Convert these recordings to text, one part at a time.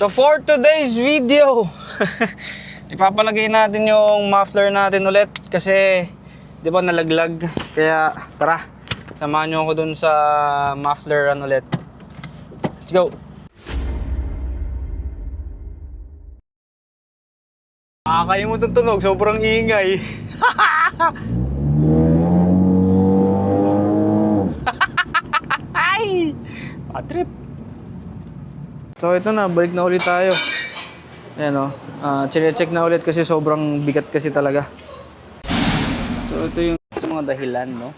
So for today's video, ipapalagay natin yung muffler natin ulit kasi di ba nalaglag. Kaya tara, samahan nyo ako dun sa muffler ulit. Let's go! Nakakayimot ang tunog, sobrang ingay. Ay! Patrip! So ito na, balik na ulit tayo. Ayan o, check na ulit kasi sobrang bigat kasi talaga. So ito yung mga dahilan, no?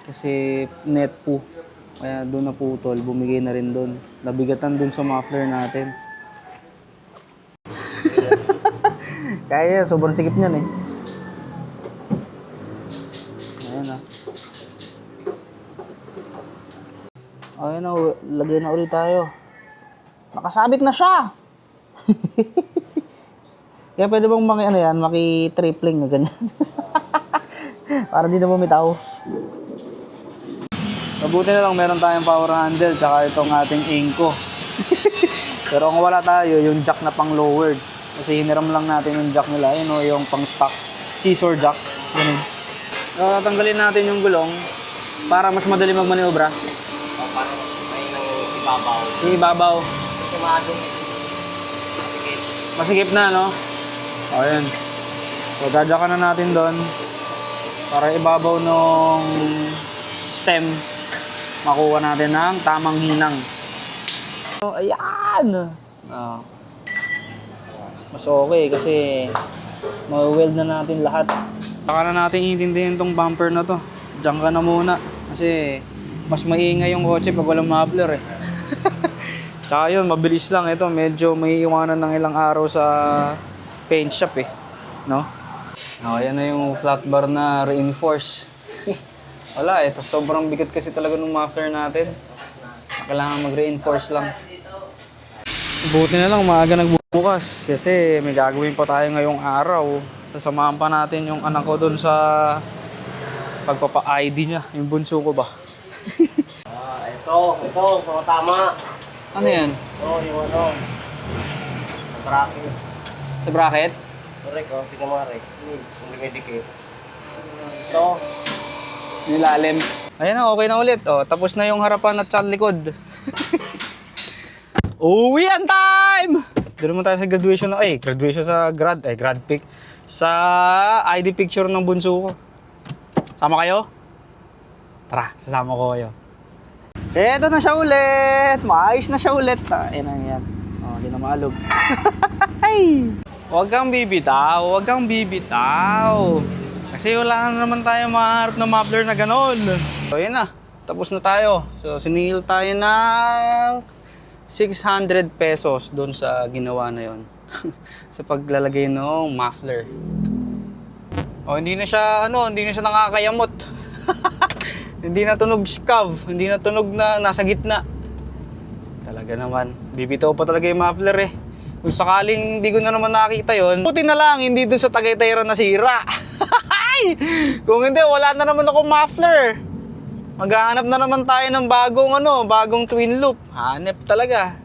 Kasi net po. Kaya doon naputol, bumigay na rin doon. Nabigatan doon sa muffler natin. Kaya sobrang sikip niyan eh. Ayan na. Ayan na, lagay na ulit tayo. Nakasabit na siya! Kaya pwede bang maki-tripling na ganyan. Para di na bumitaw. Mabuti na lang meron tayong power handle tsaka itong ating Inco. Pero kung wala tayo, yung jack na pang lowered. Kasi hiniram lang natin yung jack nila. Yun o, yung pang stock. Scissor jack. Ganun. Tatanggalin natin yung gulong para mas madali magmaniobra. Para may nang ibabaw. Yung ibabaw. Kasi maadong masikip. Masikip na, no? O, yun. So, dadyakan na natin doon para ibabaw nung stem makuha natin ng tamang hinang. So, ayan! Mas okay kasi ma-weld na natin lahat. Saka na natin iintindihin tong bumper na to. Diyan ka na muna kasi mas maingay yung kotse pag walang muffler eh. Tsaka yun, mabilis lang. Ito, medyo may iwanan ng ilang araw sa paint shop eh. No? Ayan na yung flat bar na reinforce. Wala eh, sobrang bigat kasi talaga ng muffler natin. Kailangan mag-reinforce lang. Buti na lang maaga nagbukas kasi may gagawin pa tayo ngayong araw. Sasamahan pa natin yung anak ko dun sa pagpapa-ID niya, yung bunso ko ba. Ito, tama. Ano yan? Oo, yung ano. Sa bracket. Sa bracket? Correct, tingnan mo rin. Yung dumidikit. Ito. Nilalim. Ayan na, okay na ulit. O, tapos na yung harapan at sa likod. Uwian time! Doon naman tayo sa graduation na, graduation sa grad pic. Sa ID picture ng bunso ko. Sama kayo? Tara, sasama ko kayo. Eto na siya ulit! Maayos na siya ulit. Ayan na yan. O, hindi na maalog. Huwag kang bibitaw, huwag kang bibitaw. Kasi wala na naman tayo maharap na muffler na ganon. So, yun na. Tapos na tayo. So, sinihil tayo ng 600 pesos doon sa ginawa na yon. Sa paglalagay ng muffler. O, hindi na siya nakakayamot. Hindi na tunog scav, hindi na tunog na nasa gitna. Talaga naman, bibitaw pa talaga yung muffler eh. Kung sakaling hindi ko na naman nakita yon, buti na lang hindi dun sa Tagaytay nasira. Kung hindi, wala na naman ako muffler. Maghahanap na naman tayo ng bagong twin loop. Hanep talaga.